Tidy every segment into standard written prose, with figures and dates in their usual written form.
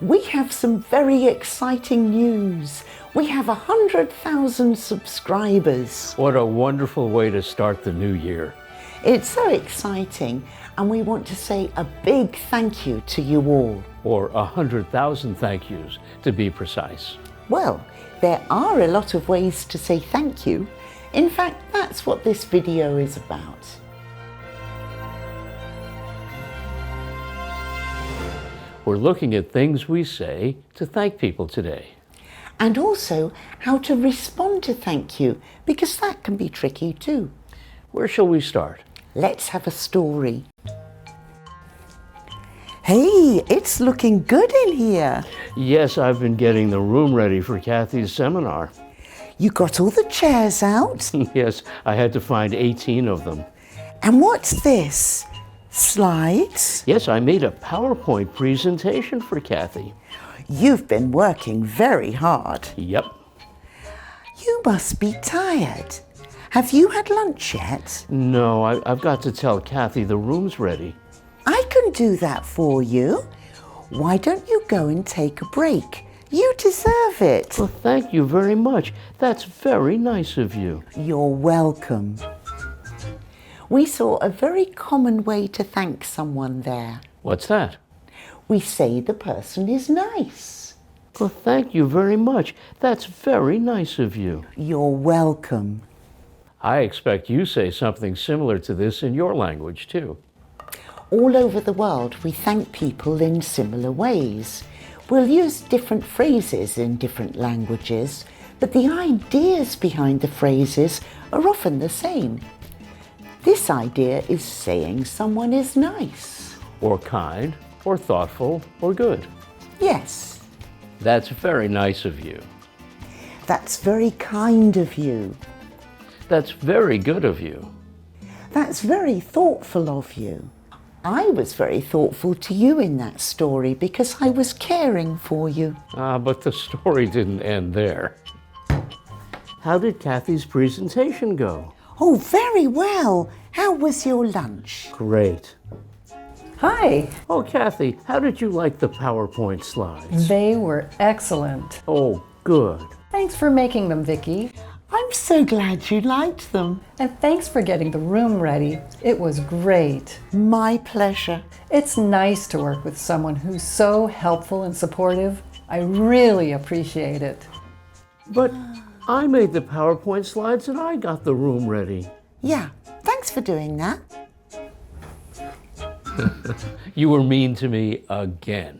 We have some very exciting news. We have 100,000 subscribers. What a wonderful way to start the new year. It's so exciting, and we want to say a big thank you to you all. Or 100,000 thank yous, to be precise. Well, there are a lot of ways to say thank you. In fact, that's what this video is about. We're looking at things we say to thank people today. And also how to respond to thank you, because that can be tricky too. Where shall we start? Let's have a story. Hey, it's looking good in here. Yes, I've been getting the room ready for Kathy's seminar. You got all the chairs out? Yes, I had to find 18 of them. And what's this? Slides? Yes, I made a PowerPoint presentation for Kathy. You've been working very hard. Yep. You must be tired. Have you had lunch yet? No, I've got to tell Kathy the room's ready. I can do that for you. Why don't you go and take a break? You deserve it. Well, thank you very much. That's very nice of you. You're welcome. We saw a very common way to thank someone there. What's that? We say the person is nice. Well, thank you very much. That's very nice of you. You're welcome. I expect you say something similar to this in your language, too. All over the world, we thank people in similar ways. We'll use different phrases in different languages, but the ideas behind the phrases are often the same. This idea is saying someone is nice. Or kind, or thoughtful, or good. Yes. That's very nice of you. That's very kind of you. That's very good of you. That's very thoughtful of you. I was very thoughtful to you in that story because I was caring for you. But the story didn't end there. How did Kathy's presentation go? Oh, very well. How was your lunch? Great. Hi. Oh, Kathy, how did you like the PowerPoint slides? They were excellent. Oh, good. Thanks for making them, Vicki. I'm so glad you liked them. And thanks for getting the room ready. It was great. My pleasure. It's nice to work with someone who's so helpful and supportive. I really appreciate it. But I made the PowerPoint slides and I got the room ready. Yeah, thanks for doing that. You were mean to me again.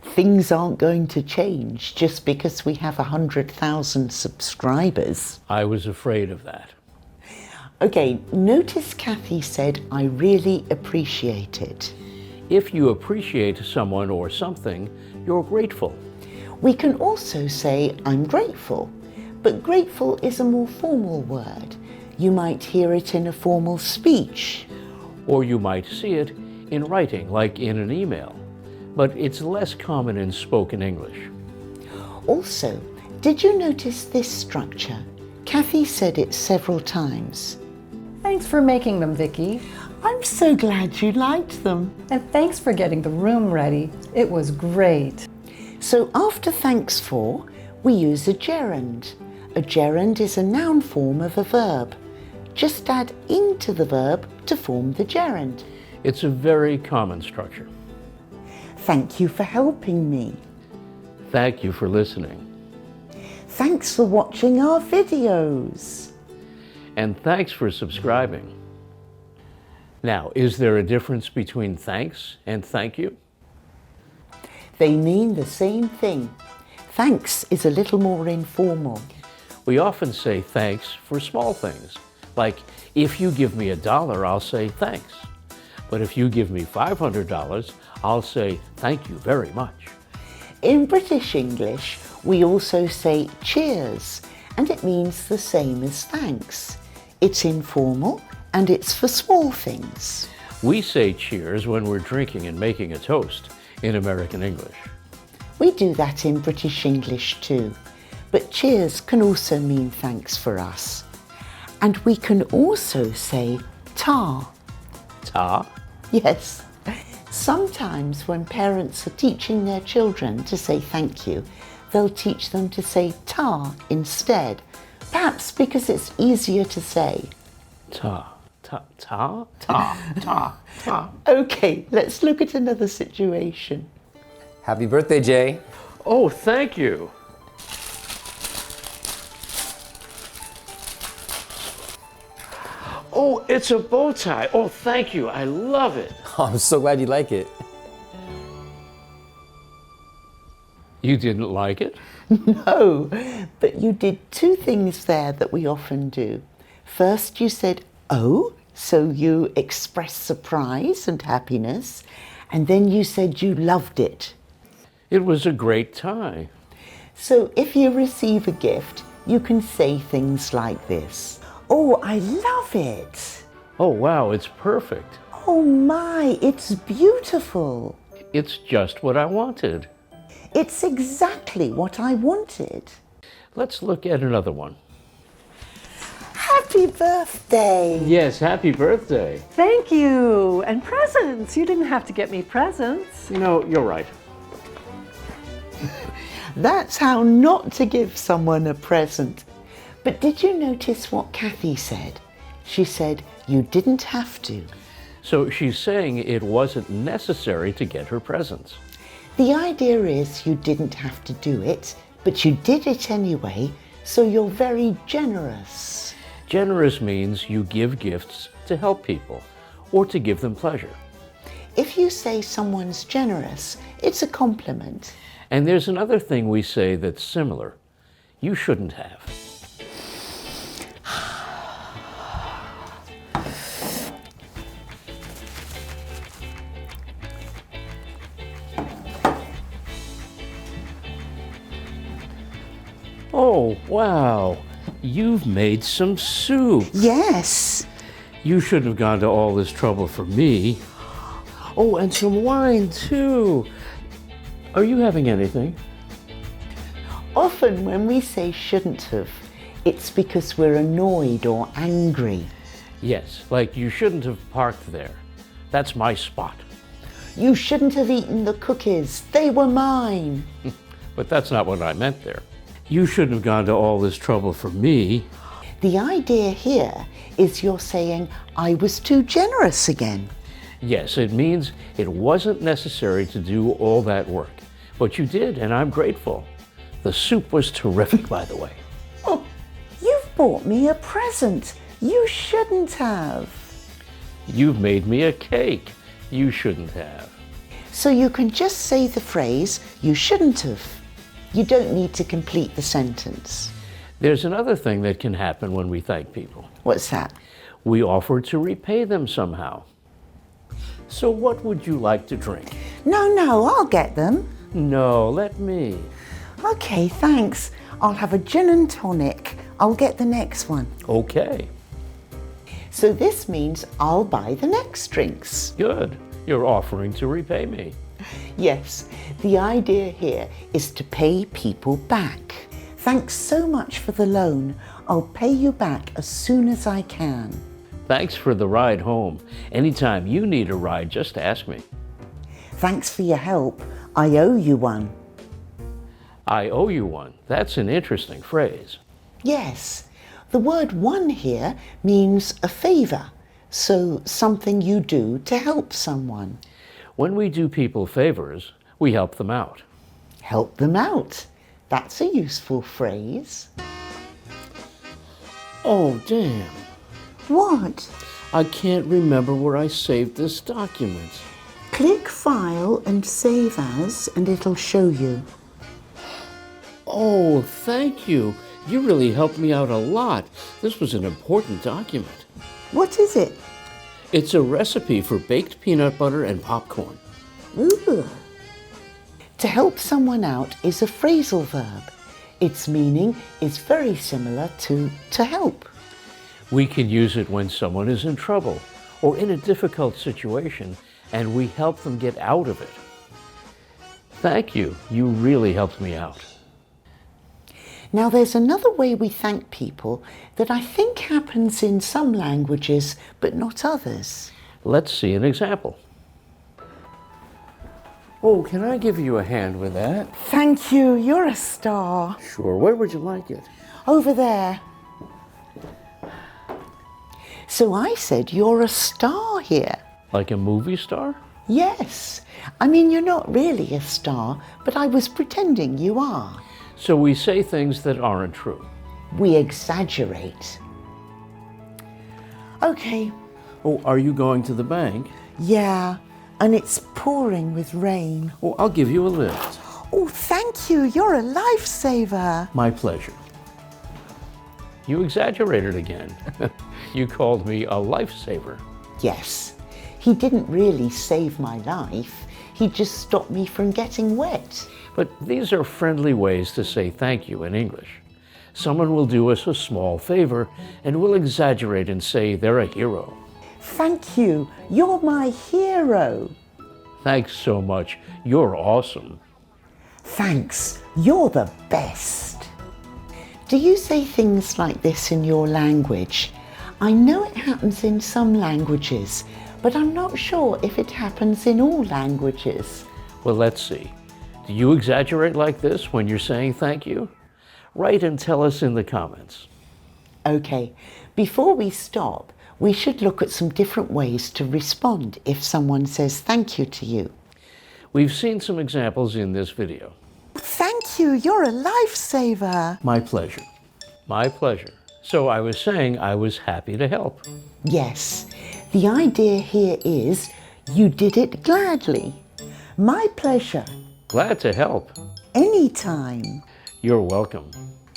Things aren't going to change just because we have 100,000 subscribers. I was afraid of that. Okay, notice Kathy said, I really appreciate it. If you appreciate someone or something, you're grateful. We can also say, I'm grateful, but grateful is a more formal word. You might hear it in a formal speech. Or you might see it in writing, like in an email. But it's less common in spoken English. Also, did you notice this structure? Kathy said it several times. Thanks for making them, Vicki. I'm so glad you liked them. And thanks for getting the room ready. It was great. So after thanks for, we use a gerund. A gerund is a noun form of a verb. Just add into the verb to form the gerund. It's a very common structure. Thank you for helping me. Thank you for listening. Thanks for watching our videos. And thanks for subscribing. Now, is there a difference between thanks and thank you? They mean the same thing. Thanks is a little more informal. We often say thanks for small things. Like, if you give me $1, I'll say thanks. But if you give me $500, I'll say thank you very much. In British English, we also say cheers, and it means the same as thanks. It's informal and it's for small things. We say cheers when we're drinking and making a toast in American English. We do that in British English too, but cheers can also mean thanks for us. And we can also say ta. Ta? Yes, Sometimes when parents are teaching their children to say thank you, they'll teach them to say ta instead, perhaps because it's easier to say. Ta, ta, ta, ta, ta, ta. Okay, let's look at another situation. Happy birthday, Jay. Oh, thank you. Oh, it's a bow tie. Oh, thank you. I love it. Oh, I'm so glad you like it. You didn't like it? No, but you did two things there that we often do. First, you said, oh, so you expressed surprise and happiness, and then you said you loved it. It was a great tie. So if you receive a gift, you can say things like this. Oh, I love it. Oh, wow, it's perfect. Oh my, it's beautiful. It's just what I wanted. It's exactly what I wanted. Let's look at another one. Happy birthday. Yes, happy birthday. Thank you. And presents. You didn't have to get me presents. No, you're right. That's how not to give someone a present. But did you notice what Kathy said? She said you didn't have to. So she's saying it wasn't necessary to get her presents. The idea is you didn't have to do it, but you did it anyway, so you're very generous. Generous means you give gifts to help people or to give them pleasure. If you say someone's generous, it's a compliment. And there's another thing we say that's similar. You shouldn't have. Oh, wow. You've made some soup. Yes. You shouldn't have gone to all this trouble for me. Oh, and some wine, too. Are you having anything? Often when we say shouldn't have, it's because we're annoyed or angry. Yes, like you shouldn't have parked there. That's my spot. You shouldn't have eaten the cookies. They were mine. But that's not what I meant there. You shouldn't have gone to all this trouble for me. The idea here is you're saying, I was too generous again. Yes, it means it wasn't necessary to do all that work. But you did, and I'm grateful. The soup was terrific, by the way. Oh, you've bought me a present. You shouldn't have. You've made me a cake. You shouldn't have. So you can just say the phrase, you shouldn't have. You don't need to complete the sentence. There's another thing that can happen when we thank people. What's that? We offer to repay them somehow. So what would you like to drink? No, I'll get them. No, let me. Okay, thanks. I'll have a gin and tonic. I'll get the next one. Okay, So this means I'll buy the next drinks. good. You're offering to repay me. Yes, the idea here is to pay people back. Thanks so much for the loan. I'll pay you back as soon as I can. Thanks for the ride home. Anytime you need a ride, just ask me. Thanks for your help. I owe you one. I owe you one. That's an interesting phrase. Yes, the word one here means a favor, so something you do to help someone. When we do people favors, we help them out. Help them out. That's a useful phrase. Oh, damn. What? I can't remember where I saved this document. Click File and Save As, and it'll show you. Oh, thank you. You really helped me out a lot. This was an important document. What is it? It's a recipe for baked peanut butter and popcorn. Ooh. To help someone out is a phrasal verb. Its meaning is very similar to help. We can use it when someone is in trouble or in a difficult situation, and we help them get out of it. Thank you. You really helped me out. Now there's another way we thank people that I think happens in some languages but not others. Let's see an example. Oh, can I give you a hand with that? Thank you, you're a star. Sure. Where would you like it? Over there. So I said you're a star here. Like a movie star? Yes. I mean, you're not really a star, but I was pretending you are. So we say things that aren't true. We exaggerate. Okay. Oh, are you going to the bank? Yeah, and it's pouring with rain. Oh, I'll give you a lift. Oh, thank you. You're a lifesaver. My pleasure. You exaggerated again. You called me a lifesaver. Yes. He didn't really save my life. He just stopped me from getting wet. But these are friendly ways to say thank you in English. Someone will do us a small favor and we'll exaggerate and say they're a hero. Thank you. You're my hero. Thanks so much. You're awesome. Thanks. You're the best. Do you say things like this in your language? I know it happens in some languages, but I'm not sure if it happens in all languages. Well, let's see. Do you exaggerate like this when you're saying thank you? Write and tell us in the comments. Okay, before we stop, we should look at some different ways to respond if someone says thank you to you. We've seen some examples in this video. Thank you, you're a lifesaver. My pleasure. My pleasure. So I was saying I was happy to help. Yes, the idea here is you did it gladly. My pleasure. Glad to help. Anytime. You're welcome.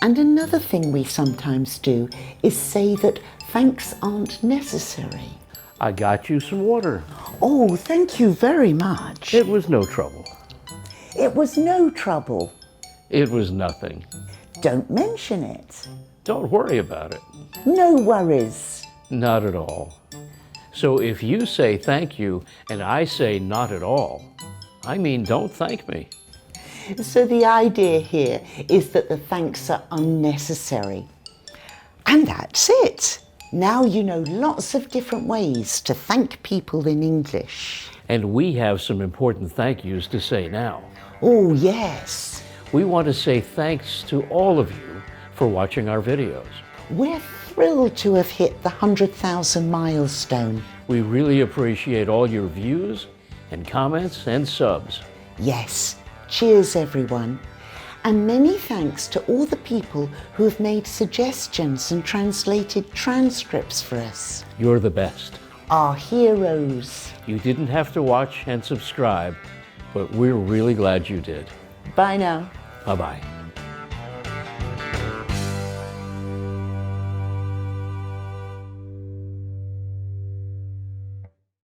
And another thing we sometimes do is say that thanks aren't necessary. I got you some water. Oh, thank you very much. It was no trouble. It was no trouble. It was nothing. Don't mention it. Don't worry about it. No worries. Not at all. So if you say thank you and I say not at all, I mean don't thank me. So the idea here is that the thanks are unnecessary. And that's it. Now you know lots of different ways to thank people in English. And we have some important thank yous to say now. Oh, yes. We want to say thanks to all of you for watching our videos. We're thrilled to have hit the 100,000 milestone. We really appreciate all your views and comments and subs. Yes. Cheers, everyone. And many thanks to all the people who have made suggestions and translated transcripts for us. You're the best. Our heroes. You didn't have to watch and subscribe, but we're really glad you did. Bye now. Bye-bye.